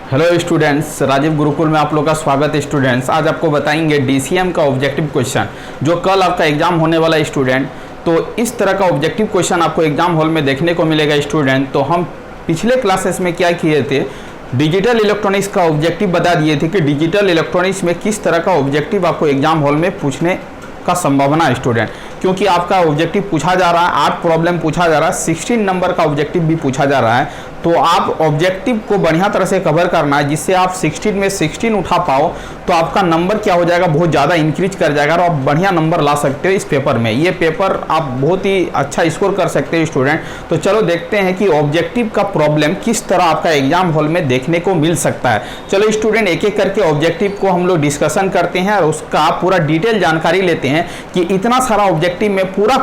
Hello students, Rajiv Gurukul में आप लोग का स्वागत है। स्टूडेंट्स, आज आपको बताएंगे डीसीएम का ऑब्जेक्टिव क्वेश्चन जो कल आपका एग्जाम होने वाला है स्टूडेंट। तो इस तरह का ऑब्जेक्टिव क्वेश्चन आपको एग्जाम हॉल में देखने को मिलेगा स्टूडेंट। तो हम पिछले क्लासेस में क्या किए थे, डिजिटल इलेक्ट्रॉनिक्स का ऑब्जेक्टिव बता दिए थे कि डिजिटल इलेक्ट्रॉनिक्स में किस तरह का ऑब्जेक्टिव आपको एग्जाम हॉल में पूछने का संभावना है स्टूडेंट, क्योंकि आपका ऑब्जेक्टिव पूछा जा रहा है, 8 प्रॉब्लम पूछा जा रहा है, 16 नंबर का ऑब्जेक्टिव भी पूछा जा रहा है। तो आप ऑब्जेक्टिव को बढ़िया तरह से कवर करना है जिससे आप 16 में 16 उठा पाओ, तो आपका नंबर क्या हो जाएगा, बहुत ज़्यादा इंक्रीज कर जाएगा और आप बढ़िया नंबर ला सकते हो इस पेपर में। ये पेपर आप बहुत ही अच्छा स्कोर कर सकते हो स्टूडेंट। तो चलो देखते हैं कि ऑब्जेक्टिव का प्रॉब्लम किस तरह आपका एग्जाम हॉल में देखने को मिल सकता है। चलो स्टूडेंट, एक एक करके ऑब्जेक्टिव को हम लोग डिस्कशन करते हैं और उसका पूरा डिटेल जानकारी लेते हैं कि इतना सारा ऑब्जेक्टिव में पूरा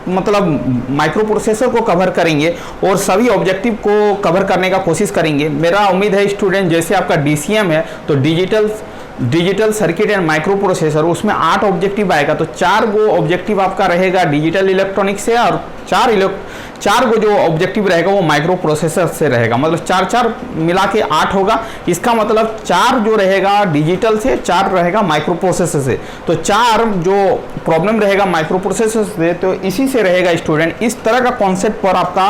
मतलब माइक्रो प्रोसेसर को कवर करेंगे और सभी ऑब्जेक्टिव को कवर करने का कोशिश करेंगे। मेरा उम्मीद है स्टूडेंट, जैसे आपका डीसीएम है तो digital circuit and micro processor, उसमें 8 ऑब्जेक्टिव आएगा। तो 4 गो ऑब्जेक्टिव आपका रहेगा डिजिटल इलेक्ट्रॉनिक्स से और 4 गो जो ऑब्जेक्टिव रहेगा वो माइक्रो प्रोसेसर से रहेगा। मतलब 4 मिला के 8 होगा। इसका मतलब 4 जो रहेगा डिजिटल से, 4 रहेगा माइक्रो प्रोसेसर से। तो 4 जो प्रॉब्लम रहेगा माइक्रो प्रोसेसर से, तो इसी से रहेगा स्टूडेंट। इस तरह का कॉन्सेप्ट पर आपका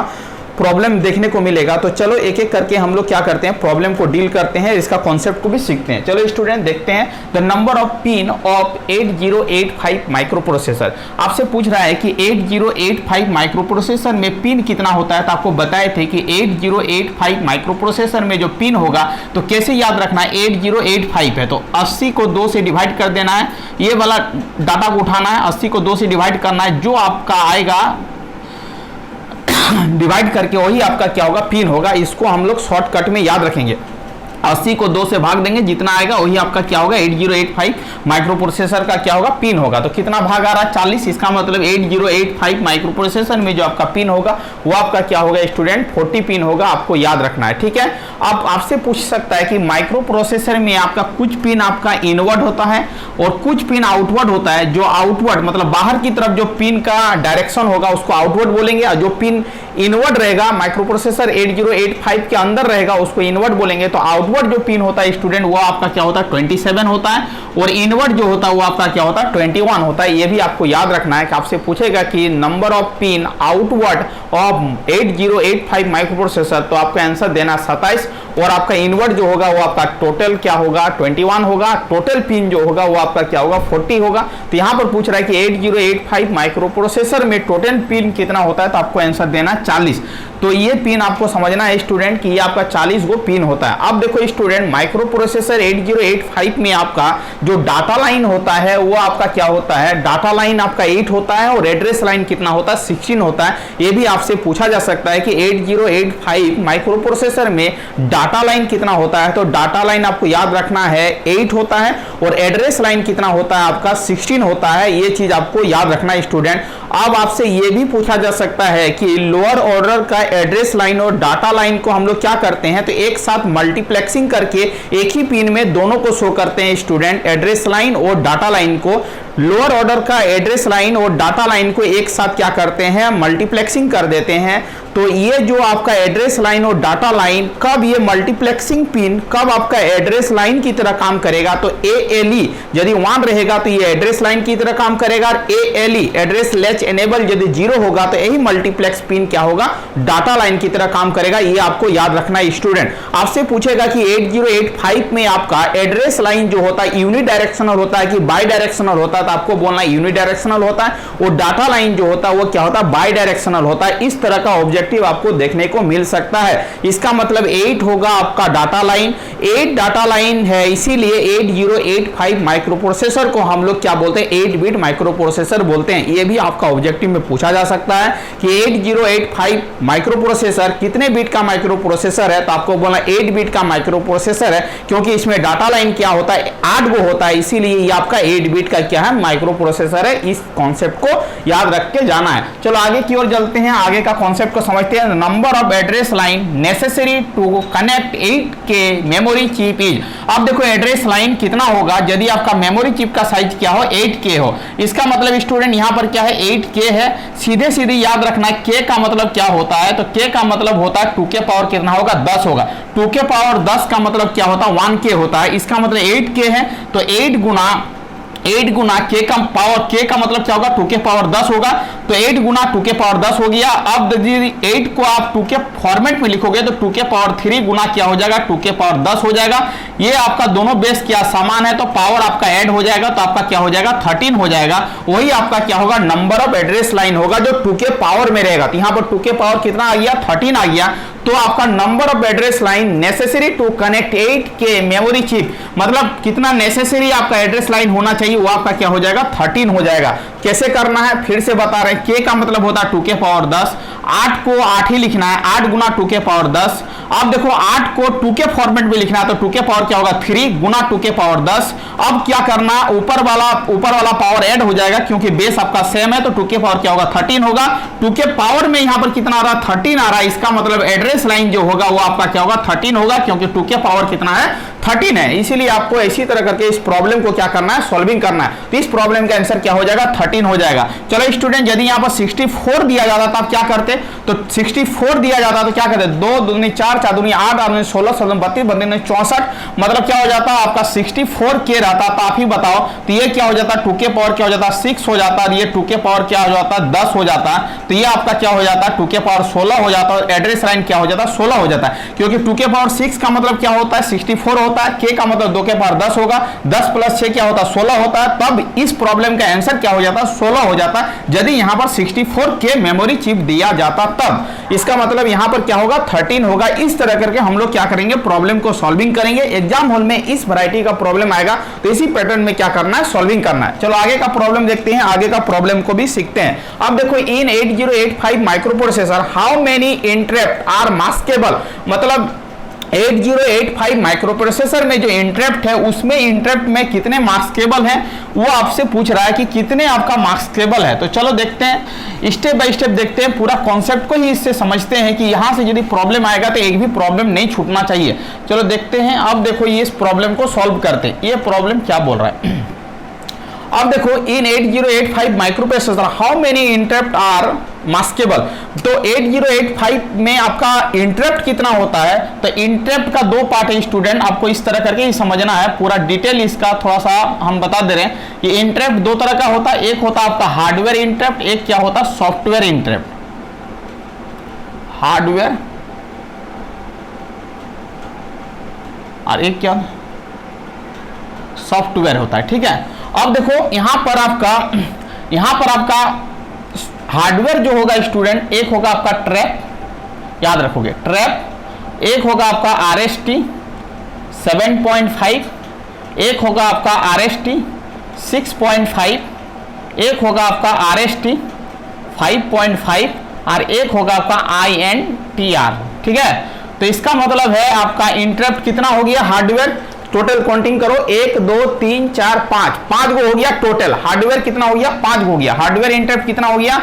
प्रॉब्लम देखने को मिलेगा। तो चलो एक एक करके हम लोग क्या करते हैं, प्रॉब्लम को डील करते हैं, इसका कॉन्सेप्ट को भी सीखते हैं। चलो स्टूडेंट देखते हैं। The number of pin of 8085 micro processor, आपसे पूछ रहा है कि 8085 माइक्रो प्रोसेसर में पिन कितना होता है। तो आपको बताए थे कि 8085 माइक्रो प्रोसेसर में जो पिन होगा तो कैसे याद रखना है, 8085 है तो 80 को 2 से डिवाइड कर देना है। ये वाला डाटा को उठाना है, 80 को 2 से डिवाइड करना है, जो आपका आएगा डिवाइड करके वही आपका क्या होगा, पिन होगा। इसको हम लोग शॉर्टकट में याद रखेंगे। 80 को 2 से भाग देंगे, जितना आएगा वही आपका क्या होगा, 8085 माइक्रो प्रोसेसर का क्या होगा, पिन होगा। तो कितना भाग आ रहा है, 40। इसका मतलब 8085 माइक्रो प्रोसेसर में जो आपका पिन होगा वो आपका क्या होगा स्टूडेंट, 40 पिन होगा। आपको याद रखना है, ठीक है। अब आपसे पूछ सकता है कि माइक्रो प्रोसेसर में आपका कुछ पिन आपका इनवर्ड होता है और कुछ पिन आउटवर्ड होता है। जो आउटवर्ड मतलब बाहर की तरफ जो पिन का डायरेक्शन होगा उसको आउटवर्ड बोलेंगे, और जो पिन इनवर्ड रहेगा माइक्रो प्रोसेसर 8085 के अंदर रहेगा उसको इनवर्ड बोलेंगे। तो आउटवर्ड जो पिन होता है स्टूडेंट वो आपका क्या होता है, 27 होता है, और इनवर्ड जो होता है वो आपका क्या होता है, 21 होता है। ये भी आपको याद रखना है कि आपसे पूछेगा कि number of pin outward of 8085 micro processor, तो आपका आंसर देना 27, और आपका इनवर्ड जो होगा वो आपका टोटल क्या होगा, 21 होगा। टोटल पिन जो होगा वो आपका क्या होगा, 40 होगा। तो यहां पर पूछ रहा है कि 8085 माइक्रो प्रोसेसर में टोटल पिन कितना होता है, तो आपको आंसर देना 40। तो ये पिन आपको समझना है स्टूडेंट कि ये आपका 40 गो पिन होता है। अब देखो स्टूडेंट, माइक्रो प्रोसेसर 8085 में आपका जो डाटा लाइन होता है वो आपका क्या होता है, डाटा लाइन आपका 8 होता है, और एड्रेस लाइन कितना होता है, 16 होता है। ये भी आपसे पूछा जा सकता है कि 8085 माइक्रो प्रोसेसर में डाटा लाइन कितना होता है। तो डाटा लाइन आपको याद रखना है 8 होता है, और एड्रेस लाइन कितना होता है आपका, 16 होता है। ये चीज आपको याद रखना है स्टूडेंट। अब आपसे ये भी पूछा जा सकता है कि लोअर ऑर्डर का एड्रेस लाइन और डाटा लाइन को हम लोग क्या करते हैं, तो एक साथ मल्टीप्लेक्सिंग करके एक ही पिन में दोनों को शो करते हैं स्टूडेंट, एड्रेस लाइन और डाटा लाइन को। लोअर ऑर्डर का एड्रेस लाइन और डाटा लाइन को एक साथ क्या करते हैं, मल्टीप्लेक्सिंग कर देते हैं। तो ये जो आपका एड्रेस लाइन और डाटा लाइन, कब ये मल्टीप्लेक्सिंग पिन कब आपका एड्रेस लाइन की तरह काम करेगा, तो ALE यदि 1 रहेगा तो ये एड्रेस लाइन की तरह काम करेगा, और ALE एड्रेस लैच एनेबल यदि 0 होगा तो यही मल्टीप्लेक्स पिन क्या होगा, डाटा लाइन की तरह काम करेगा। ये आपको याद रखना है स्टूडेंट। आपसे पूछेगा कि 8085 में आपका एड्रेस लाइन जो होता है यूनिडायरेक्शनल होता है कि बाई डायरेक्शनल होता है, तो आपको बोलना यूनिडायरेक्शनल होता है, और डाटा लाइन जो होता है वो क्या होता है, बाई डायरेक्शनल होता है। इस तरह का ऑब्जेक्टिव आपको देखने को मिल सकता है। इसका मतलब 8 होगा आपका डाटा लाइन, 8 डाटा लाइन है, इसीलिए 8085 माइक्रो प्रोसेसर को हम लोग क्या बोलते हैं, 8 बिट माइक्रो प्रोसेसर बोलते हैं। ये भी आपका ऑब्जेक्टिव में पूछा जा सकता है कि 8085 माइक्रो प्रोसेसर कितने बिट का माइक्रो प्रोसेसर है, तो आपको बोलना 8 बिट का माइक्रो प्रोसेसर है, क्योंकि इसमें डाटा लाइन क्या होता है, 8 गो होता है, इसीलिए ये आपका 8 बिट का क्या है, माइक्रो प्रोसेसर है। इस कॉन्सेप्ट को याद रख के जाना है। चलो आगे की ओर चलते हैं, आगे का कॉन्सेप्ट को समझते हैं। Number of address line necessary to connect 8K memory chip is. अब देखो एड्रेस लाइन कितना होगा यदि आपका मेमोरी चिप का साइज क्या हो, 8K हो। इसका मतलब स्टूडेंट यहाँ पर क्या है, 8K है। सीधे सीधे याद रखना है K का मतलब क्या होता है, तो K का मतलब होता है 2K पावर कितना होगा, 10 होगा। 2K पावर 10 का मतलब क्या होता है, 1K होता है। इसका मतलब 8K है तो 8 गुना K का पावर, K का मतलब क्या होगा, 2K पावर 10 होगा। तो 8 गुना 2K पावर 10 हो गया। अब यदि 8 को आप 2K फॉर्मेट में लिखोगे तो 2K पावर 3 गुना क्या हो जाएगा, 2K पावर 10 हो जाएगा। ये आपका दोनों बेस क्या समान है तो पावर आपका ऐड हो जाएगा तो आपका क्या हो जाएगा, 13 हो जाएगा। वही आपका क्या होगा, नंबर ऑफ एड्रेस लाइन होगा जो 2K पावर में रहेगा। तो यहाँ पर 2K पावर कितना आ गया, 13 आ गया। तो आपका number of address line necessary to connect 8K memory chip, मतलब कितना नेसेसरी आपका एड्रेस लाइन होना चाहिए, वो आपका क्या हो जाएगा, 13 हो जाएगा। कैसे करना है फिर से बता रहे हैं। K का मतलब होता है 2K पावर 10, 8 को 8 ही लिखना है, 8 गुना 2K पावर 10। अब देखो 8 को 2K फॉर्मेट में लिखना है तो 2K पावर क्या होगा, 3 गुना 2K पावर 10। अब क्या करना, ऊपर वाला पावर ऐड हो जाएगा क्योंकि बेस आपका सेम है तो 2K पावर क्या होगा, 13 होगा। 2K पावर में यहाँ पर कितना आ रहा है, 13 आ रहा है। इसका मतलब एड्रेस लाइन जो होगा वो आपका क्या होगा, 13 होगा क्योंकि 2K पावर कितना है, 13 है। इसीलिए आपको इसी तरह करके इस प्रॉब्लम को क्या करना है, सॉल्विंग करना है। तो इस प्रॉब्लम का आंसर क्या हो जाएगा, 13 हो जाएगा। चलो स्टूडेंट यदि यहाँ पर 64 दिया जाता तो आप क्या करते, तो 64 दिया जाता तो क्या करते, 2 दूनी 4, 4 दूनी 8, 8 दूनी 16, 16 32, 32 64, मतलब क्या हो जाता आपका 64K रहता। तो आप ही बताओ तो ये क्या हो जाता, 2K पावर क्या हो जाता, 6 हो जाता। ये 2K पावर क्या हो जाता, 10 हो जाता। तो ये आपका क्या हो जाता, 2K पावर 16 हो जाता। और एड्रेस लाइन क्या हो जाता, 16 हो जाता है क्योंकि 2K पावर 6 का मतलब क्या होता है, 64 होता है। K का मतलब 2K पावर 10 होगा, 10 प्लस 6 क्या होता है, 16 होता है। तब इस प्रॉब्लम का आंसर क्या हो जाता, 16 हो जाता यदि यहाँ पर 64K मेमोरी चिप दिया जाता तब। इसका मतलब यहाँ पर क्या होगा, 13 होगा। इस तरह करके हम लोग क्या करेंगे, प्रॉब्लम को सॉल्विंग करेंगे। एग्जाम हॉल में इस वैरायटी का प्रॉब्लम आएगा तो इसी पैटर्न में क्या करना है, सॉल्विंग करना है। चलो आगे का प्रॉब्लम देखते हैं, आगे का प्रॉब्लम को भी सीखते हैं। अब देखो in 8085 microprocessor how many interrupt are maskable, मतलब 8085 माइक्रोप्रोसेसर में जो इंटरप्ट है उसमें इंटरप्ट में कितने मास्केबल हैं, वो आपसे पूछ रहा है कि कितने आपका मास्केबल है। तो चलो देखते हैं, स्टेप बाय स्टेप देखते हैं, पूरा कॉन्सेप्ट को ही इससे समझते हैं कि यहां से यदि प्रॉब्लम आएगा तो एक भी प्रॉब्लम नहीं छूटना चाहिए। चलो देखते हैं। अब देखो ये इस प्रॉब्लम को सॉल्व करते हैं। ये प्रॉब्लम क्या बोल रहा है, अब देखो in 8085 microprocessor how many interrupt are maskable. तो 8085 में आपका इंटरप्ट कितना होता है, तो इंटरप्ट का 2 पार्ट है स्टूडेंट, आपको इस तरह करके ही समझना है। पूरा डिटेल इसका थोड़ा सा हम बता दे रहे हैं कि इंटरप्ट 2 तरह का होता है। एक होता है आपका हार्डवेयर इंटरप्ट, एक क्या होता है सॉफ्टवेयर इंटरप्ट। हार्डवेयर और एक क्या सॉफ्टवेयर होता है, ठीक है। अब देखो यहां पर आपका हार्डवेयर जो होगा स्टूडेंट, एक होगा आपका ट्रैप, याद रखोगे ट्रैप, एक होगा आपका RST 7.5, एक होगा आपका RST 6.5, एक होगा आपका RST 5.5 और एक होगा आपका INTR, ठीक है। तो इसका मतलब है आपका इंटरप्ट कितना हो गया, हार्डवेयर टोटल काउंटिंग करो 1 2 3 4 5 गो हो गया टोटल। हार्डवेयर कितना हो गया, 5 गो हो गया। हार्डवेयर इंटरप्ट कितना हो गया,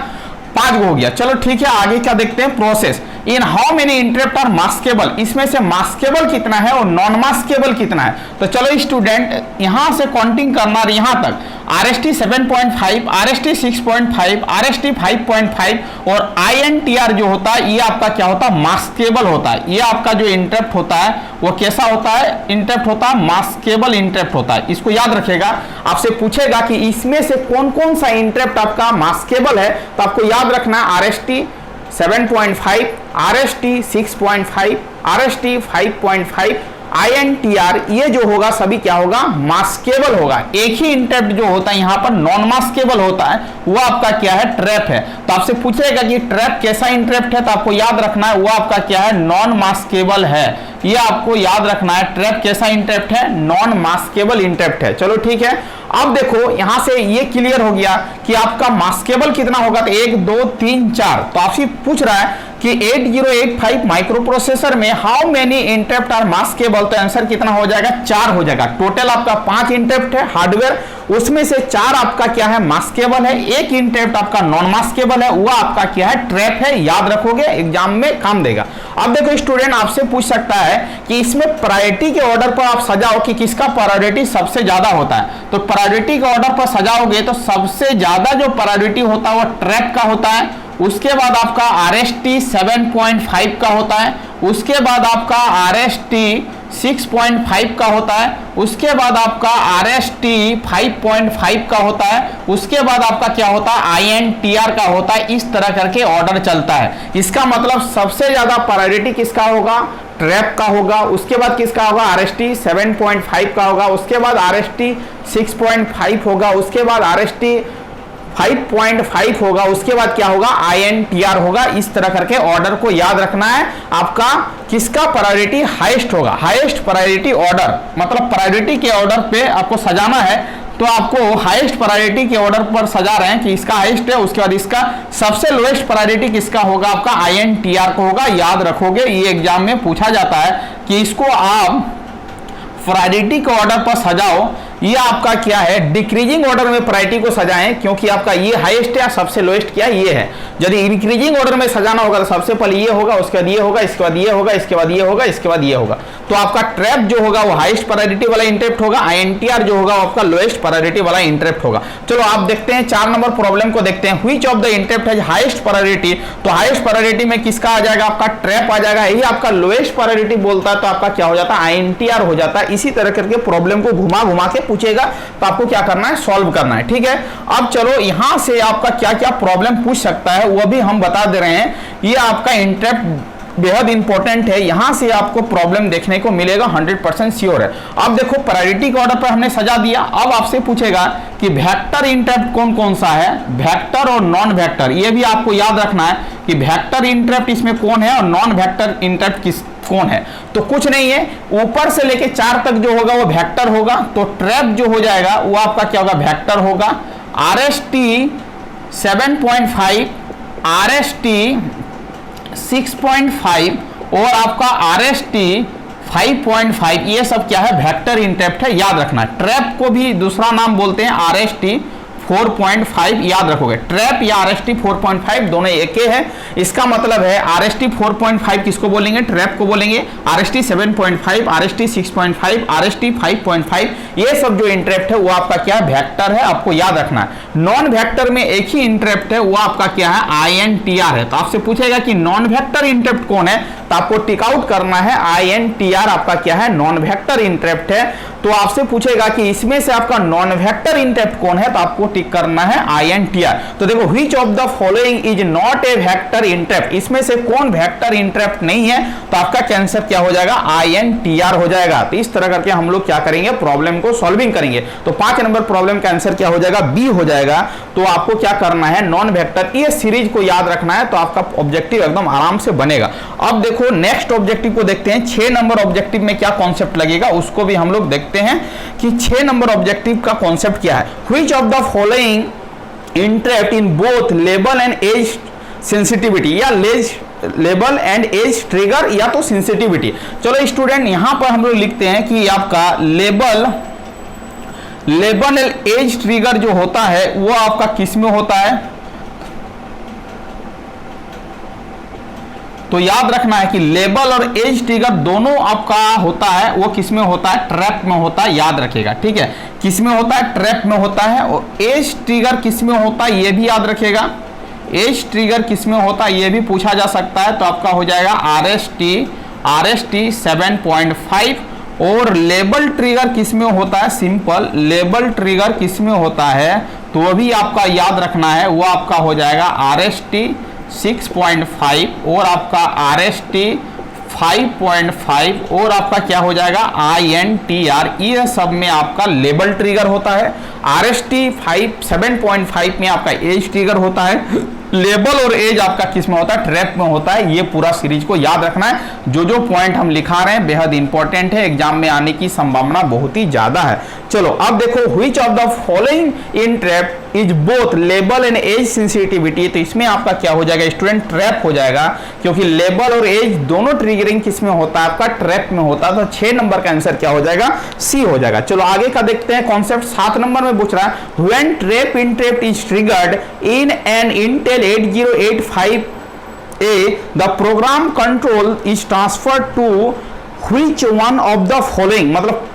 5 गो हो गया। चलो ठीक है, आगे क्या देखते हैं, process in how many interrupt are maskable, इसमें से मास्केबल कितना है और नॉन मास्केबल कितना है। तो चलो स्टूडेंट यहां से काउंटिंग करना यहां तक, RST 7.5, RST 6.5, RST 5.5 और INTR जो होता है ये आपका क्या होता है, मास्केबल होता है। ये आपका जो इंटरप्ट होता है वो कैसा होता है, इंटरप्ट होता है मास्केबल इंटरप्ट होता है। इसको याद रखेगा, आपसे पूछेगा कि इसमें से कौन कौन सा इंटरप्ट आपका मास्केबल है, तो आपको याद रखना RST 7.5, RST 6.5, RST 5.5, INTR ये जो होगा सभी क्या होगा, मास्केबल होगा। एक ही इंटरप्ट जो होता है यहाँ पर नॉन मास्केबल होता है, वो आपका क्या है, ट्रैप है। तो आपसे पूछेगा कि ट्रैप कैसा इंटरप्ट है, तो आपको याद रखना है वो आपका क्या है, नॉन मास्केबल है। ये आपको याद रखना है, ट्रैप कैसा इंटरप्ट है, नॉन मास्केबल इंटरप्ट है। चलो ठीक है, अब देखो यहां से ये क्लियर हो गया कि आपका मास्केबल कितना होगा, तो 1 2 3 4। तो आपसे पूछ रहा है कि 8085 माइक्रो प्रोसेसर में how many interrupt are maskable, तो आंसर कितना हो जाएगा, 4 हो जाएगा। टोटल आपका 5 इंटरप्ट है हार्डवेयर, उसमें से 4 आपका क्या है, मास्केबल है, एक इंटरप्ट आपका नॉन मास्केबल है, वो आपका क्या है, ट्रैप है। याद रखोगे, एग्जाम में काम देगा। अब देखो स्टूडेंट आपसे पूछ सकता है कि इसमें प्रायोरिटी के ऑर्डर पर आप सजाओ कि किसका प्रायोरिटी सबसे ज्यादा होता है। तो प्रायोरिटी के ऑर्डर पर सजाओगे तो सबसे ज्यादा जो प्रायोरिटी होता है वो ट्रैप का होता है, उसके बाद आपका RST 7.5 का होता है, उसके बाद आपका RST 6.5 का होता है, उसके बाद आपका RST 5.5 का होता है, उसके बाद आपका क्या होता है, INTR का होता है। इस तरह करके ऑर्डर चलता है। इसका मतलब सबसे ज्यादा प्रायोरिटी किसका होगा, ट्रैप का होगा, उसके बाद किसका होगा, RST 7.5 का होगा, उसके बाद RST 6.5 होगा, उसके बाद RST 5.5 होगा, उसके बाद क्या होगा, INTR होगा। इस तरह करके ऑर्डर को याद रखना है। आपका किसका प्रायोरिटी हाईएस्ट होगा, हाईएस्ट प्रायोरिटी ऑर्डर, मतलब प्रायोरिटी के ऑर्डर पे आपको सजाना है तो आपको हाईएस्ट प्रायोरिटी के ऑर्डर पर सजा रहे हैं कि इसका हाईएस्ट है, उसके बाद इसका सबसे लोएस्ट प्रायोरिटी किसका होगा, आपका INTR को होगा। याद रखोगे, ये एग्जाम में पूछा जाता है कि इसको आप प्रायोरिटी के ऑर्डर पर सजाओ। ये आपका क्या है, डिक्रीजिंग ऑर्डर में प्रायोरिटी को सजाएं, क्योंकि आपका ये हाईएस्ट है, सबसे लोएस्ट क्या ये है। यदि इंक्रीजिंग ऑर्डर में सजाना होगा तो सबसे पहले ये होगा, उसके बाद ये होगा, इसके बाद ये होगा, इसके बाद ये होगा, इसके बाद ये होगा। तो आपका ट्रैप जो होगा वो हाईएस्ट प्रायोरिटी वाला इंटरप्ट होगा, INTR जो होगा वो आपका लोएस्ट प्रायोरिटी वाला इंटरप्ट होगा। चलो आप देखते हैं 4 नंबर प्रॉब्लम को देखते हैं। Which of the interrupt has highest priority, तो हाईएस्ट प्रायोरिटी में किसका आ जाएगा, आपका ट्रैप आ जाएगा। यही आपका लोएस्ट प्रायोरिटी बोलता है तो आपका क्या हो जाता है, INTR हो जाता है। इसी तरह करके प्रॉब्लम को घुमा घुमा के पूछेगा तो आपको क्या करना है, सॉल्व करना है। ठीक है, अब चलो यहां से आपका क्या क्या प्रॉब्लम पूछ सकता है वो भी हम बता दे रहे हैं। ये आपका इंटरप्ट बेहद इंपॉर्टेंट है, यहां से आपको प्रॉब्लम देखने को मिलेगा, 100% श्योर है। अब देखो प्रायोरिटी के ऑर्डर पर हमने सजा दिया। अब आपसे पूछेगा कि वेक्टर इंटरप्ट कौन कौन सा है, वेक्टर और नॉन वेक्टर। ये भी आपको याद रखना है कि वेक्टर इंटरप्ट इसमें कौन है और नॉन वेक्टर इंटरप्ट किस कौन है। तो कुछ नहीं है, ऊपर से लेके 4 तक जो होगा वो वेक्टर होगा। तो ट्रैप जो हो जाएगा वो आपका क्या होगा, वेक्टर होगा। RST 7.5, RST 6.5 और आपका RST 5.5, ये सब क्या है, वेक्टर इंटरप्ट है। याद रखना, ट्रैप को भी दूसरा नाम बोलते हैं RST 4.5। याद रखोगे, ट्रैप या RST 4.5 दोनों एक ही है। इसका मतलब है RST 4.5 किसको बोलेंगे, ट्रैप को बोलेंगे। RST 7.5, RST 6.5, RST 5.5, ये सब जो इंटरप्ट है वो आपका क्या है, वेक्टर है। आपको याद रखना है। नॉन वेक्टर में एक ही इंटरप्ट है, वो आपका क्या है, INTR है। तो आपसे पूछेगा कि नॉन वेक्टर इंटरप्ट कौन है, तो आपको टिक आउट करना है INTR आपका क्या है, नॉन वेक्टर इंटरप्ट है। तो आपसे पूछेगा कि इसमें से आपका नॉन वेक्टर इंटरप्ट कौन है, तो आपको टिक करना है INTR। तो देखो, which of the following is not a vector interrupt, इसमें से कौन वेक्टर इंटरप्ट नहीं है, तो आपका आंसर क्या हो जाएगा, INTR हो जाएगा। तो इस तरह करके हम लोग क्या करेंगे, प्रॉब्लम को सॉल्विंग करेंगे। तो 5 नंबर प्रॉब्लम का आंसर क्या हो जाएगा, बी हो जाएगा। तो आपको क्या करना है, नॉन वेक्टर, ये सीरीज को याद रखना है, तो आपका ऑब्जेक्टिव एकदम आराम से बनेगा। अब देखो नेक्स्ट ऑब्जेक्टिव को देखते हैं। 6 नंबर ऑब्जेक्टिव में क्या कॉन्सेप्ट लगेगा उसको भी हम लोग देखते हैं कि 6 नंबर ऑब्जेक्टिव का कॉन्सेप्ट क्या है। Which of the following interrupt in both लेबल एंड एज सेंसिटिविटी, या लेबल एंड एज ट्रिगर या तो सेंसिटिविटी। चलो स्टूडेंट, यहां पर हम लोग लिखते हैं कि आपका लेबल एंड एज ट्रिगर जो होता है वो आपका किस में होता है, तो याद रखना है कि लेबल और एज ट्रिगर दोनों आपका होता है, वो किस में होता है, ट्रैप में होता है। याद रखेगा, ठीक है, किस में होता है, ट्रैप में होता है। और एज ट्रिगर किस में होता है, ये भी याद रखेगा, एज ट्रिगर किस में होता है ये भी पूछा जा सकता है। तो आपका हो जाएगा RST 7.5। और लेबल ट्रिगर किस में होता है, सिंपल लेबल ट्रिगर किस में होता है, तो वो भी आपका याद रखना है, वो आपका हो जाएगा RST 6.5 और आपका RST 5.5 और आपका क्या हो जाएगा, INTR। ये सब में आपका लेबल ट्रिगर होता है। RST 7.5 में आपका एज ट्रिगर होता है। लेबल और एज आपका किस में होता है, ट्रैप में होता है। ये पूरा सीरीज को याद रखना है। जो जो पॉइंट हम लिखा रहे हैं बेहद इंपॉर्टेंट है, एग्जाम में आने की संभावना बहुत ही ज्यादा है। चलो अब देखो, which of the following interrupt is both लेबल एंड एज सेंसिटिविटी। तो इसमें आपका क्या हो जाएगा स्टूडेंट, ट्रैप हो जाएगा, क्योंकि लेबल और एज दोनों ट्रिगरिंग किस में होता है, आपका ट्रैप में होता है। तो 6 नंबर का आंसर क्या हो जाएगा, सी हो जाएगा। चलो आगे का देखते हैं कॉन्सेप्ट। 7 नंबर में पूछ रहा है, when trap interrupt is triggered in an Intel 8085A the program control is transferred to which one of the following. मतलब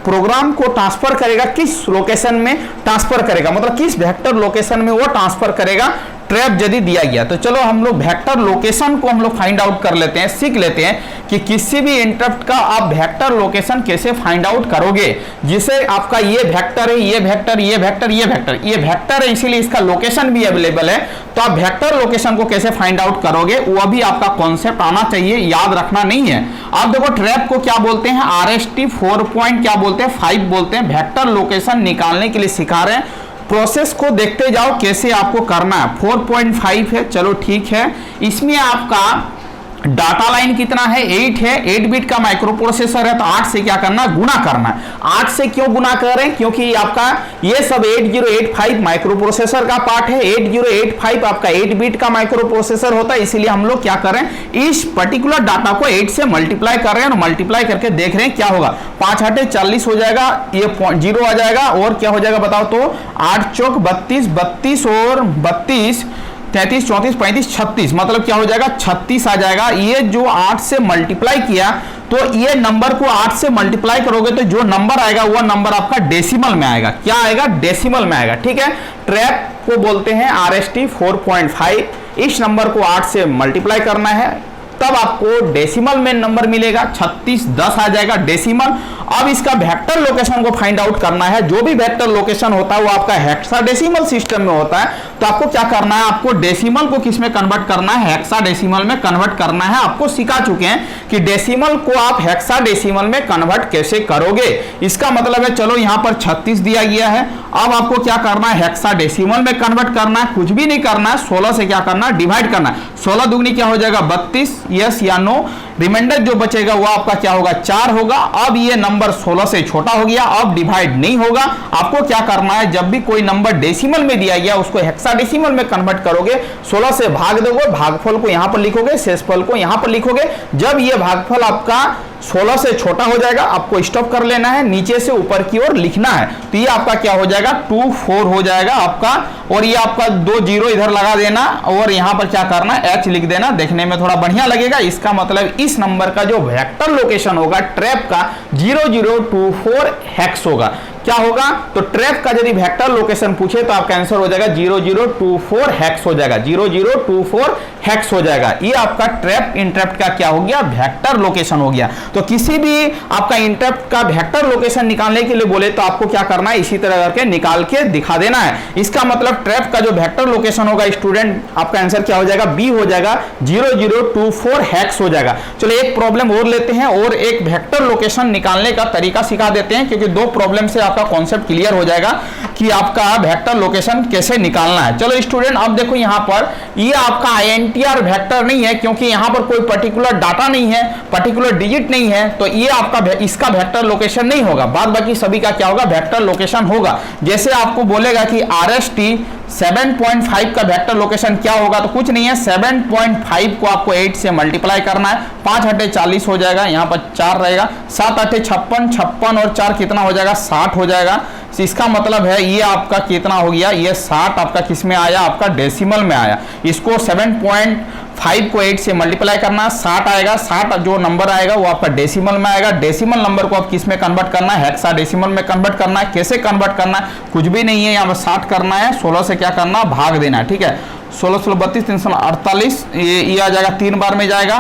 प्रोग्राम को ट्रांसफर करेगा किस लोकेशन में ट्रांसफर करेगा, मतलब किस वेक्टर लोकेशन में वो ट्रांसफर करेगा ट्रैप यदि दिया गया। तो चलो हम लोग वेक्टर लोकेशन को हम लोग फाइंड आउट कर लेते हैं, सीख लेते हैं कि किसी भी इंटरप्ट का आप वेक्टर लोकेशन कैसे फाइंड आउट करोगे। जिसे आपका ये वेक्टर है, ये वेक्टर, ये वेक्टर, ये वेक्टर, ये वेक्टर है, इसीलिए इसका लोकेशन भी अवेलेबल है। तो आप वेक्टर लोकेशन को कैसे फाइंड आउट करोगे वो भी आपका कॉन्सेप्ट आना चाहिए, याद रखना नहीं है। आप देखो ट्रैप को क्या बोलते हैं, RST 4.5 बोलते हैं। वेक्टर लोकेशन निकालने के लिए सिखा रहे हैं। प्रोसेस को देखते जाओ कैसे आपको करना है। 4.5 है, चलो ठीक है। इसमें आपका डाटा लाइन कितना है, 8 है। 8 बिट का माइक्रो प्रोसेसर है, तो 8 से क्या करना, गुना करना है। 8 से क्यों गुना कर रहे हैं, क्योंकि आपका ये सब 8085 माइक्रो प्रोसेसर का पार्ट है। 8085 आपका 8 बिट का माइक्रो प्रोसेसर होता है, इसीलिए हम लोग क्या कर रहे हैं, इस पर्टिकुलर डाटा को 8 से मल्टीप्लाई कर रहे हैं और मल्टीप्लाई करके देख रहे हैं क्या होगा। 5 8 40 हो जाएगा, ये 0 आ जाएगा, और क्या हो जाएगा बताओ तो 8 चौक 32, 32 और 32 33 34 35 36, मतलब क्या हो जाएगा 36 आ जाएगा। ये जो 8 से मल्टीप्लाई किया, तो ये नंबर को 8 से मल्टीप्लाई करोगे तो जो नंबर आएगा वो नंबर आपका डेसिमल में आएगा। क्या आएगा, डेसिमल में आएगा। ठीक है, ट्रैप को बोलते हैं RST 4.5। इस नंबर को 8 से मल्टीप्लाई करना है, तब आपको डेसिमल में नंबर मिलेगा। 36 10 आ जाएगा डेसिमल। अब इसका वेक्टर लोकेशन को फाइंड आउट करना है। जो भी वेक्टर लोकेशन होता है वो आपका हेक्साडेसिमल सिस्टम में होता है। तो आपको क्या करना है, आपको डेसिमल को किस में कन्वर्ट करना है, हेक्साडेसिमल में कन्वर्ट करना है। आपको सिखा चुके हैं कि डेसिमल को आप हेक्साडेसिमल में कन्वर्ट कैसे करोगे। इसका मतलब है, चलो यहां पर 36 दिया गया है, अब आपको क्या करना है, हेक्साडेसिमल में कन्वर्ट करना है। कुछ भी नहीं करना है, 16 से क्या करना है, डिवाइड करना है। 16 दुगनी क्या हो जाएगा 32, यस या नो। रिमाइंडर जो बचेगा वो आपका क्या होगा, 4 होगा। अब ये नंबर 16 से छोटा हो गया, अब डिवाइड नहीं होगा। आपको क्या करना है, जब भी कोई नंबर डेसिमल में दिया गया उसको हेक्साडेसिमल में कन्वर्ट करोगे, 16 से भाग दोगे, भागफल को यहां पर लिखोगे, शेषफल को यहां पर लिखोगे। जब ये भागफल आपका 16 से छोटा हो जाएगा, आपको स्टॉप कर लेना है, नीचे से ऊपर की ओर लिखना है। तो ये आपका क्या हो जाएगा 24 हो जाएगा आपका, और ये आपका 2 0 इधर लगा देना, और यहां पर क्या करना है, H लिख देना, देखने में थोड़ा बढ़िया लगेगा। इसका मतलब इस नंबर का जो वेक्टर लोकेशन होगा ट्रैप का 0024 हेक्स होगा। क्या होगा, तो ट्रैप का यदि वेक्टर लोकेशन पूछे तो आपका आंसर हो जाएगा 0024 हेक्स हो जाएगा, 0024 हेक्स हो जाएगा। ये आपका ट्रैप इंटरप्ट का क्या हो गया, वेक्टर लोकेशन हो गया। तो किसी भी आपका इंटरप्ट का वेक्टर लोकेशन निकालने के लिए बोले तो आपको क्या करना है, इसी तरह करके निकाल के दिखा देना है। इसका मतलब ट्रैप का जो वेक्टर लोकेशन होगा स्टूडेंट, आपका आंसर क्या हो जाएगा, बी हो जाएगा, 0024 हेक्स हो जाएगा। चलो एक प्रॉब्लम और लेते हैं और एक वेक्टर लोकेशन निकालने का तरीका सिखा देते हैं, क्योंकि 2 प्रॉब्लम से आपका कॉन्सेप्ट क्लियर हो जाएगा कि आपका वेक्टर लोकेशन कैसे निकालना है। चलो स्टूडेंट अब देखो यहां पर ये आपका INTR वेक्टर नहीं है, क्योंकि यहां पर कोई पर्टिकुलर डाटा नहीं है, पर्टिकुलर डिजिट नहीं है, तो ये आपका इसका वेक्टर लोकेशन नहीं होगा। बाद बाकी सभी का क्या होगा, वेक्टर लोकेशन होगा। जैसे आपको बोलेगा कि RST 7.5 का वेक्टर लोकेशन क्या होगा, तो कुछ नहीं है, 7.5 को आपको 8 से मल्टीप्लाई करना है। 5 8 40 हो जाएगा, यहाँ पर 4 रहेगा, 7 8 56, 56 और 4 कितना हो जाएगा, 60 हो जाएगा। इसका मतलब है ये आपका कितना हो गया, ये 60 आपका किस में आया, आपका डेसिमल में आया। इसको 7.5 को 8 से मल्टीप्लाई करना, 60 आएगा। 60 जो नंबर आएगा वो आपका डेसिमल में आएगा। डेसिमल नंबर को आप किस में कन्वर्ट करना है, हेक्साडेसिमल में कन्वर्ट करना है। कैसे कन्वर्ट करना है, कुछ भी नहीं है, यहाँ पर 60 करना है, 16 से क्या करना, भाग देना है। ठीक है, 16 16 32 348, ये आ जाएगा, 3 बार में जाएगा,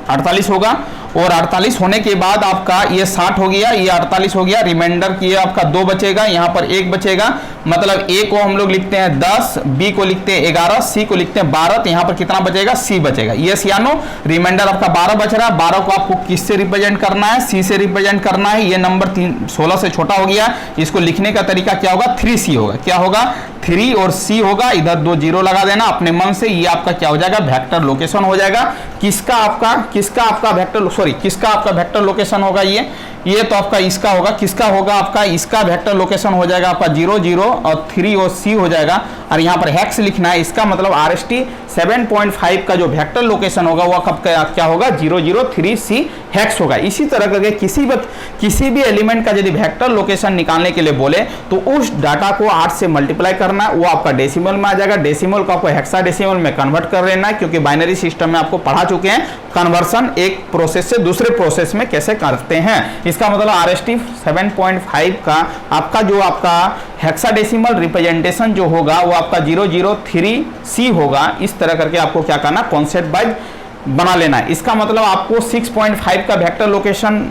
48 होगा। और 48 होने के बाद आपका ये 60 हो गया, ये 48 हो गया, रिमाइंडर की आपका 2 बचेगा, यहाँ पर 1 बचेगा, मतलब ए को हम लोग लिखते हैं 10, बी को लिखते हैं 11, सी को लिखते हैं 12, तो यहाँ पर कितना बचेगा, सी बचेगा। यस या नो, रिमाइंडर आपका 12 बच रहा है। 12 को आपको किससे रिप्रेजेंट करना है, सी से रिप्रेजेंट करना है। ये नंबर 16 से छोटा हो गया, इसको लिखने का तरीका क्या होगा, 3C होगा। क्या होगा, 3 और C होगा, इधर 2 जीरो लगा देना अपने मन से। ये आपका क्या हो जाएगा, वेक्टर लोकेशन हो जाएगा। किसका आपका वेक्टर लोकेशन होगा, ये तो आपका इसका होगा। किसका होगा, आपका इसका वेक्टर लोकेशन हो जाएगा आपका 0 0 और 3 और C हो जाएगा। और यहाँ पर हेक्स लिखना है, इसका मतलब RST 7.5 का जो वेक्टर लोकेशन होगा वो कब क्या होगा, 0 0 3 C हेक्स होगा। इसी तरह करके किसी भी एलिमेंट का यदि वेक्टर लोकेशन निकालने के लिए बोले तो उस डाटा को 8 से मल्टीप्लाई करना, वो आपका डेसिमल में आ जाएगा। डेसिमल को आपको हेक्साडेसिमल में कन्वर्ट कर लेना है, क्योंकि बाइनरी सिस्टम में आपको पढ़ा चुके हैं कन्वर्सन एक प्रोसेस से दूसरे प्रोसेस में कैसे करते हैं। इसका मतलब RST 7.5 का आपका हेक्साडेसिमल रिप्रेजेंटेशन जो होगा वो आपका 0 0 3 C होगा। इस तरह करके आपको क्या करना, कॉन्सेप्ट वाइज बना लेना है। इसका मतलब आपको 6.5 का वेक्टर लोकेशन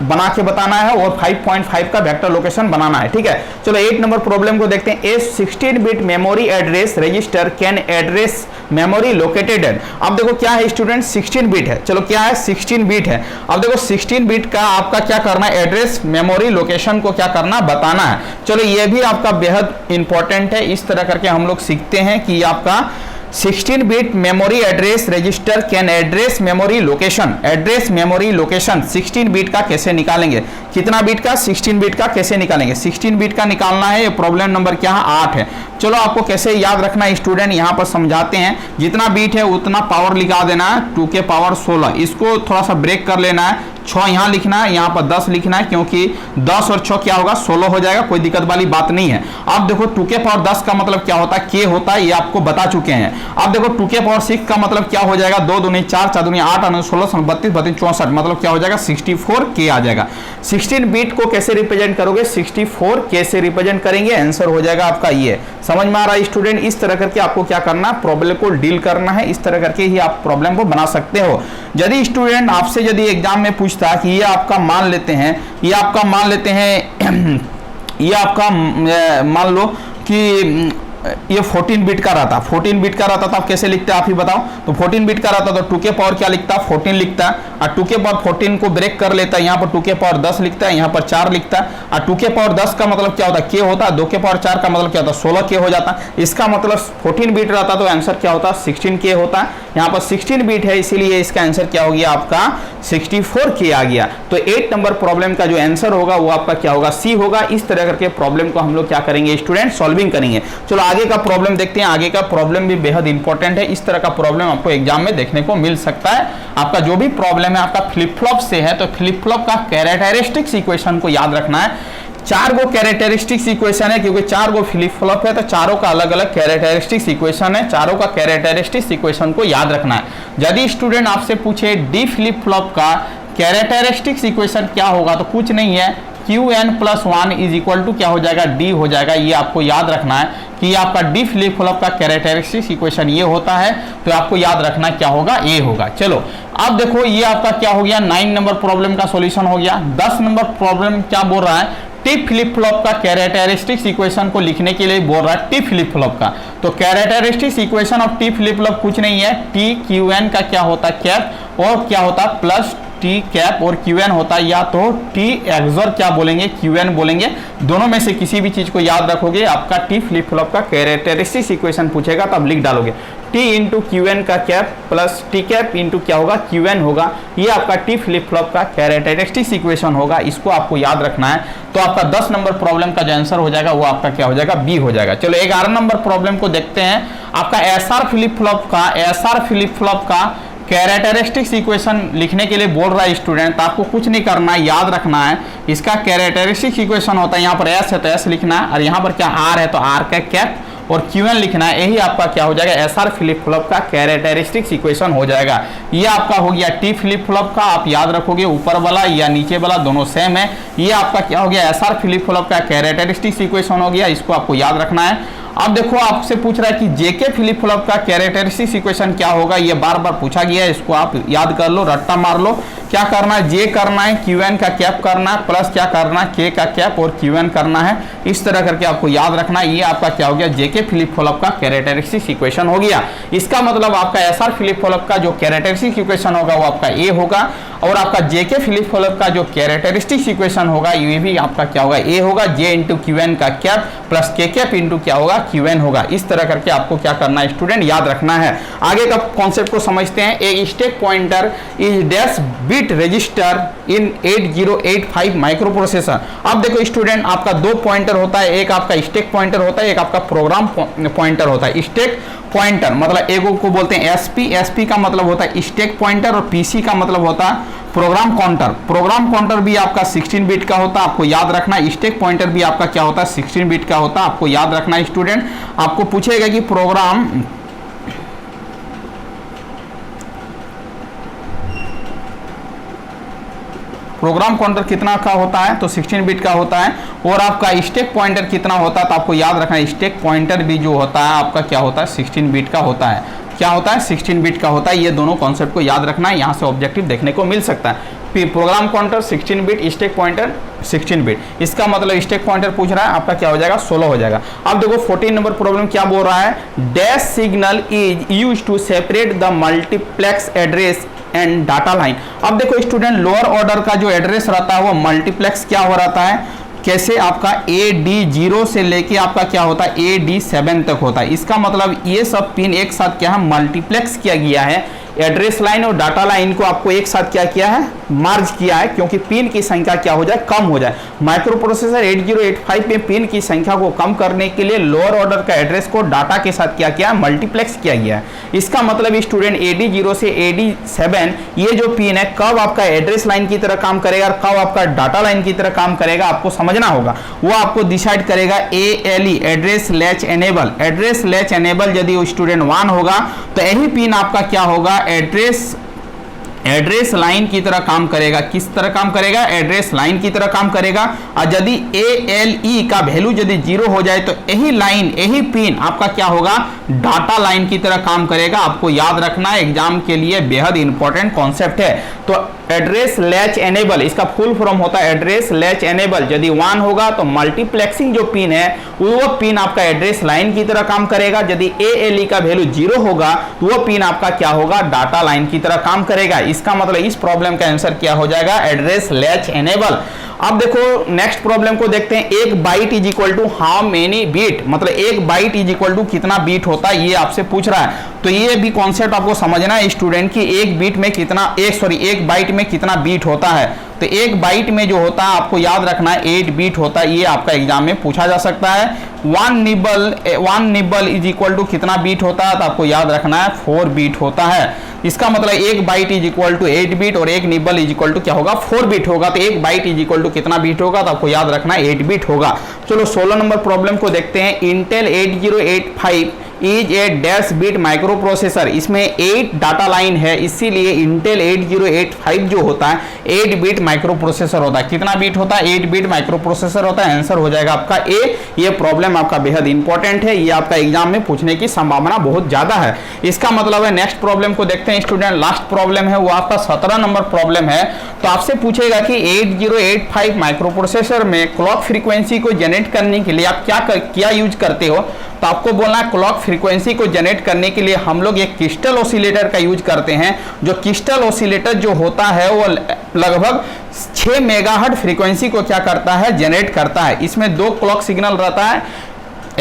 बना के बताना है और 5.5 का वेक्टर लोकेशन बनाना है। ठीक है, चलो 8 नंबर प्रॉब्लम को देखते हैं। ए 16 bit memory address register can address memory located at. अब देखो क्या है स्टूडेंट, 16 बिट है। चलो क्या है, 16 बिट है। अब देखो 16 बिट का आपका क्या करना है, एड्रेस मेमोरी लोकेशन को क्या करना, बताना है। चलो ये भी आपका बेहद इंपॉर्टेंट है। इस तरह करके हम लोग सीखते हैं कि आपका 16 bit memory address register can address memory location. Address memory location 16 bit का कैसे निकालेंगे, कितना बिट का, 16 बिट का कैसे निकालेंगे। 16 बिट का निकालना है। ये प्रॉब्लम नंबर क्या है, 8 है। चलो आपको कैसे याद रखना है स्टूडेंट, यहाँ पर समझाते हैं। जितना बिट है उतना पावर लिखा देना है, 2 के पावर 16। इसको थोड़ा सा ब्रेक कर लेना है, 6 यहाँ लिखना है, यहाँ पर 10 लिखना है, क्योंकि 10 और 6 क्या होगा, 16 हो जाएगा। कोई दिक्कत वाली बात नहीं है। अब देखो 2 के पावर 10 का मतलब क्या होता है, के होता है, ये आपको बता चुके हैं। अब देखो 2 के पावर 6 का मतलब क्या हो जाएगा, 2 दूनी 4, 4 दूनी 8, 8 16, 32, 32 64, मतलब क्या हो जाएगा, 64 के आ जाएगा। 16 बिट को कैसे रिप्रेजेंट करोगे, 64 के से रिप्रेजेंट करेंगे, आंसर हो जाएगा आपका ये। समझ में आ रहा है स्टूडेंट। इस तरह करके आपको क्या करना, प्रॉब्लम को डील करना है। इस तरह करके ही आप प्रॉब्लम को बना सकते हो। यदि स्टूडेंट आपसे यदि एग्जाम में पूछता है कि ये आपका मान लेते हैं ये आपका मान लो कि ये 14 बिट का रहता, 14 बिट का रहता तो आप कैसे लिखते हैं, आप ही बताओ। तो 14 बिट का रहता तो 2 के पावर क्या लिखता, 14 लिखता, और 2 के पावर 14 को ब्रेक कर लेता है, यहाँ पर 2 के पावर 10 लिखता है, यहाँ पर 4 लिखता है। और 2 के पावर 10 का मतलब क्या होता है, के होता है। 2 के पावर 4 का मतलब क्या होता है, 16 के हो जाता है। इसका मतलब 14 बिट रहता तो आंसर क्या होता, 16 के होता है। यहाँ पर 16 बिट है, इसीलिए इसका आंसर क्या हो गया, आपका 64 के आ गया। तो 8 नंबर प्रॉब्लम का जो आंसर होगा वो आपका क्या होगा, सी होगा। इस तरह करके प्रॉब्लम को हम लोग क्या करेंगे स्टूडेंट, सॉल्विंग करेंगे। चलो आगे का प्रॉब्लम देखते हैं। आगे का प्रॉब्लम भी बेहद इंपॉर्टेंट है। इस तरह का प्रॉब्लम आपको एग्जाम में देखने को मिल सकता है। आपका जो भी प्रॉब्लम है आपका फ्लिप फ्लॉप से है, तो फ्लिप फ्लॉप का कैरेक्टरिस्टिक्स इक्वेशन को याद रखना है। 4 गो कैरेक्टरिस्टिक्स इक्वेशन है, क्योंकि 4 गो फ्लिप फ्लॉप है तो चारों का अलग अलग कैरेक्टरिस्टिक्स इक्वेशन है। चारों का कैरेक्टरिस्टिक्स इक्वेशन को याद रखना है। यदि स्टूडेंट आपसे पूछे डी फ्लिप फ्लॉप का कैरेक्टरिस्टिक्स इक्वेशन क्या होगा, तो कुछ नहीं है, Qn+1 इज इक्वल टू क्या हो जाएगा, डी हो जाएगा। ये आपको याद रखना है कि आपका डी फ्लिप फ्लॉप का कैरेक्टरिस्टिक्स इक्वेशन ये होता है, तो आपको याद रखना क्या होगा, ए होगा। चलो अब देखो ये आपका क्या हो गया, 9 नंबर प्रॉब्लम का सॉल्यूशन हो गया। 10 नंबर प्रॉब्लम क्या बोल रहा है, टी फ्लिप फ्लॉप का कैरेक्टरिस्टिक्स इक्वेशन को लिखने के लिए बोल रहा है टी फ्लिप फ्लॉप का। तो characteristics equation of T flip flop कुछ नहीं है, टी क्यूएन का क्या होता है कैप, और क्या होता है प्लस टी कैप, और क्यूएन होता है या तो टी एक्सोर क्या बोलेंगे, क्यूएन बोलेंगे। दोनों में से किसी भी चीज को याद रखोगे, आपका टी फ्लिप फ्लॉप का कैरेक्टरिस्टिक्स इक्वेशन पूछेगा तो आप लिख डालोगे टी इंटू क्यूएन का cap plus T cap into क्या होगा, क्यूएन होगा। ये आपका टी फ्लिप फ्लॉप का कैरेक्टरिस्टिक्स इक्वेशन होगा, इसको आपको याद रखना है। तो आपका 10 नंबर प्रॉब्लम का जो आंसर हो जाएगा वो आपका क्या हो जाएगा, बी हो जाएगा। चलो 11 नंबर प्रॉब्लम को देखते हैं। आपका एसआर फ्लिप फ्लॉप का कैरेक्टरिस्टिक्स इक्वेशन लिखने के लिए बोल रहा है स्टूडेंट, तो आपको कुछ नहीं करना है, याद रखना है। इसका कैरेक्टरिस्टिक्स इक्वेशन होता है, यहाँ पर एस है तो एस लिखना है, और यहाँ पर क्या आर है तो आर का कैप, और क्यूएन लिखना है। यही आपका क्या हो जाएगा, एसआर फ्लिप फ्लॉप का कैरेक्टरिस्टिक्स इक्वेशन हो जाएगा। ये आपका हो गया टी फ्लिप फ्लॉप का, आप याद रखोगे ऊपर वाला या नीचे वाला दोनों सेम है। ये आपका क्या हो गया, एसआर फ्लिप फ्लॉप का कैरेक्टरिस्टिक्स इक्वेशन हो गया, इसको आपको याद रखना है। अब देखो आपसे पूछ रहा है कि जेके फ्लिप फ्लॉप का कैरेक्टरिस्टिक्स इक्वेशन क्या होगा, ये बार बार पूछा गया है, इसको आप याद कर लो, रट्टा मार लो। क्या करना है, जे करना है, क्यू एन का कैप करना है, प्लस क्या करना है, के का कैप और क्यू एन करना है। इस तरह करके आपको याद रखना है। ये आपका क्या हो गया, जेके फिलिप फ्लॉप का कैरेक्टरिस्टिक इक्वेशन हो गया। इसका मतलब आपका एसआर फिलिप फ्लॉप का जो कैरेक्टरिस्टिक इक्वेशन होगा वो आपका ए होगा, और आपका जेके फिलिप फ्लॉप का जो कैरेक्टरिस्टिक इक्वेशन होगा ये भी आपका क्या होगा, ए होगा। जे इंटू क्यू एन का कैप प्लस के कैप इंटू क्या होगा, क्यू एन होगा। इस तरह करके आपको क्या करना है स्टूडेंट, याद रखना है। आगे का कॉन्सेप्ट को समझते हैं। ए stack pointer is dash bit register in 8085 micro processor. अब देखो स्टूडेंट, आपका दो पॉइंटर होता है, एक आपका स्टैक पॉइंटर होता है, एक आपका प्रोग्राम पॉइंटर होता है। स्टैक पॉइंटर मतलब एक को बोलते हैं एसपी, एसपी का मतलब होता है स्टैक पॉइंटर, और पीसी का मतलब होता है प्रोग्राम काउंटर। प्रोग्राम काउंटर भी आपका 16 बिट का होता है, आपको याद रखना है। स्टैक पॉइंटर भी आपका क्या होता है, 16 बिट का होता है, आपको याद रखना है स्टूडेंट। आपको पूछेगा कि प्रोग्राम काउंटर कितना का होता है, तो 16 बिट का होता है, और आपका स्टैक पॉइंटर कितना होता है, तो आपको याद रखना है स्टैक पॉइंटर भी जो होता है आपका क्या होता है, 16 बिट का होता है। क्या होता है, 16 बिट का होता है। ये दोनों कॉन्सेप्ट को याद रखना है, यहाँ से ऑब्जेक्टिव देखने को मिल सकता है। Program counter 16 bit, stack pointer 16 bit. इसका मतलब स्टैक पॉइंटर पूछ रहा है, आपका क्या हो जाएगा, 16 हो जाएगा। अब देखो 14 नंबर प्रॉब्लम क्या बोल रहा है, dash signal is used to separate the multiplex address and data line. अब देखो स्टूडेंट, लोअर ऑर्डर का जो एड्रेस रहता है वो मल्टीप्लेक्स क्या हो रहता है, कैसे, आपका AD0 से लेके आपका क्या होता है AD7 तक होता है। इसका मतलब ये सब पिन एक साथ क्या है, मल्टीप्लेक्स किया गया है। एड्रेस लाइन और डाटा लाइन को आपको एक साथ क्या किया है, मार्ज किया है, क्योंकि पिन की संख्या क्या हो जाए, कम हो जाए। माइक्रो प्रोसेसर 8085 में पिन की संख्या को कम करने के लिए लोअर ऑर्डर का एड्रेस को डाटा के साथ क्या किया, मल्टीप्लेक्स किया गया है। इसका मतलब स्टूडेंट AD0 से AD7 ये जो पिन है कब आपका एड्रेस लाइन की तरह काम करेगा और कब आपका डाटा लाइन की तरह काम करेगा, आपको समझना होगा। वो आपको डिसाइड करेगा ALE, address latch enable. Address latch enable यदि स्टूडेंट 1 होगा तो यही पिन आपका क्या होगा, एड्रेस लाइन की तरह काम करेगा। किस तरह काम करेगा, एड्रेस लाइन की तरह काम करेगा। और यदि ALE का वैल्यू यदि 0 हो जाए तो यही लाइन, यही पिन आपका क्या होगा, डाटा लाइन की तरह काम करेगा। आपको याद रखना है, एग्जाम के लिए बेहद इंपॉर्टेंट कॉन्सेप्ट है। तो एड्रेस लैच एनेबल, इसका फुल फॉर्म होता है एड्रेस लैच एनेबल। यदि 1 होगा तो मल्टीप्लेक्सिंग जो पिन है वो पिन आपका एड्रेस लाइन की तरह काम करेगा। यदि ALE का वैल्यू 0 होगा तो वो पिन आपका क्या होगा, डाटा लाइन की तरह काम करेगा। इसका मतलब इस प्रॉब्लम का आंसर क्या हो जाएगा, एड्रेस लैच एनेबल। अब देखो नेक्स्ट प्रॉब्लम को देखते हैं। एक byte is equal to how many bit, मतलब एक बाइट इज इक्वल टू कितना बीट होता है, ये आपसे पूछ रहा है। तो ये भी कॉन्सेप्ट आपको समझना है स्टूडेंट की एक बाइट में कितना बीट होता है। तो एक बाइट में जो होता है आपको याद रखना है 8 बीट होता है। ये आपका एग्जाम में पूछा जा सकता है। 1 निबल इज इक्वल टू कितना बीट होता है, तो आपको याद रखना है 4 बीट होता है। इसका मतलब एक byte is equal to 8 bit और एक निबल इज इक्वल टू क्या होगा, 4 बीट होगा। तो एक बाइट इज इक्वल टू कितना बीट होगा, तो आपको याद रखना है 8 बीट होगा। चलो 16 नंबर प्रॉब्लम को देखते हैं। Intel 8085 is a dash bit micro processor. इसमें 8 डाटा लाइन है, इसीलिए इंटेल 8085 जो होता है 8 बिट माइक्रो प्रोसेसर होता है। कितना बीट होता है, 8 बिट माइक्रो प्रोसेसर होता है। आंसर हो जाएगा आपका ए। ये प्रॉब्लम आपका बेहद इंपॉर्टेंट है, ये आपका एग्जाम में पूछने की संभावना बहुत ज्यादा है। इसका मतलब है नेक्स्ट प्रॉब्लम को देखते हैं स्टूडेंट। लास्ट प्रॉब्लम है वो आपका 17 नंबर प्रॉब्लम है। तो आपसे पूछेगा कि 8085 माइक्रो प्रोसेसर में क्लॉक फ्रीक्वेंसी को जनरेट करने के लिए आप क्या यूज करते हो। तो आपको बोलना है क्लॉक फ्रीक्वेंसी को जनरेट करने के लिए हम लोग एक क्रिस्टल ऑसिलेटर का यूज करते हैं। जो क्रिस्टल ऑसिलेटर जो होता है वो लगभग 6 मेगाहर्ट्ज फ्रीक्वेंसी को क्या करता है, जनरेट करता है। इसमें 2 क्लॉक सिग्नल रहता है,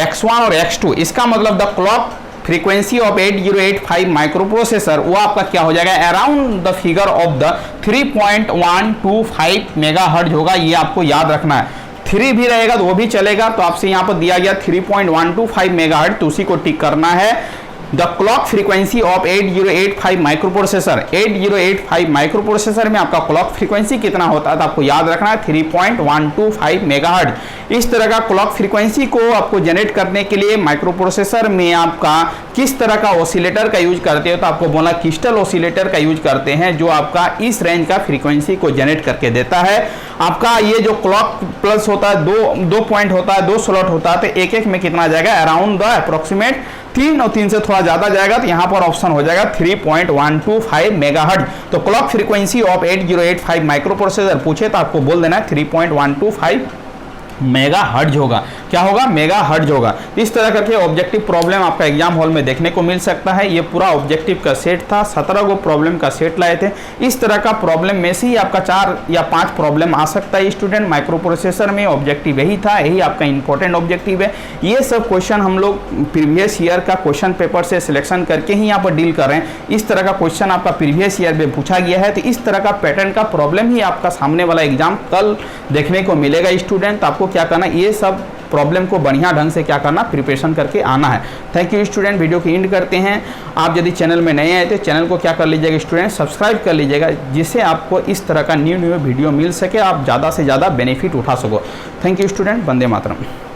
X1 और X2। इसका मतलब the clock frequency of 8085 micro processor वो आपका क्या हो जाएगा, around the figure of the 3.125 megahertz होगा। ये आपको याद रखना है। 3 भी रहेगा तो वो भी चलेगा। तो आपसे यहाँ पर दिया गया 3.125 मेगाहर्ट्ज, तो उसी को टिक करना है। The clock frequency of 8085 micro processor, 8085 microprocessor में आपका क्लॉक फ्रीक्वेंसी कितना होता है, तो आपको याद रखना है 3.125 मेगाहर्ट्ज। इस तरह का क्लॉक फ्रीक्वेंसी को आपको जनरेट करने के लिए माइक्रो प्रोसेसर में आपका किस तरह का ऑसिलेटर का यूज करते हो, तो आपको बोला क्रिस्टल ऑसिलेटर का यूज करते हैं, जो आपका इस रेंज का फ्रीक्वेंसी को जनरेट करके देता है। आपका ये जो क्लॉक प्लस होता है, दो पॉइंट होता है, 2 स्लॉट होता है, तो एक में कितना आ जाएगा, अराउंड द अप्रोक्सीमेट 3 और 3 से थोड़ा ज़्यादा जाएगा तो यहाँ पर ऑप्शन हो जाएगा 3.125 मेगाहर्ट्ज। तो clock frequency of 8085 micro processor पूछे तो आपको बोल देना है 3.125 मेगा हर्ट्ज होगा। क्या होगा? मेगा हर्ट्ज होगा। इस तरह करके ऑब्जेक्टिव प्रॉब्लम आपका एग्जाम हॉल में देखने को मिल सकता है। ये पूरा ऑब्जेक्टिव का सेट था, 17 गो प्रॉब्लम का सेट लाए थे। इस तरह का प्रॉब्लम में से ही आपका 4 या 5 प्रॉब्लम आ सकता है स्टूडेंट। माइक्रो प्रोसेसर में ऑब्जेक्टिव यही था, यही आपका इंपॉर्टेंट ऑब्जेक्टिव है। ये सब क्वेश्चन हम लोग प्रीवियस ईयर का क्वेश्चन पेपर से सिलेक्शन करके ही यहाँ पर डील कर रहे हैं। इस तरह का क्वेश्चन आपका प्रीवियस ईयर में पूछा गया है, तो इस तरह का पैटर्न का प्रॉब्लम ही आपका सामने वाला एग्जाम कल देखने को मिलेगा स्टूडेंट। आपको क्या करना, ये सब प्रॉब्लम को बढ़िया ढंग से क्या करना, प्रिपरेशन करके आना है। Thank you student. वीडियो की एंड करते हैं। आप यदि चैनल में नए आए थे, चैनल को क्या कर लीजिएगा स्टूडेंट, सब्सक्राइब कर लीजिएगा, जिससे आपको इस तरह का न्यू वीडियो मिल सके, आप ज़्यादा से ज़्यादा बेनिफिट उठा सको। Thank you student. Vande Mataram.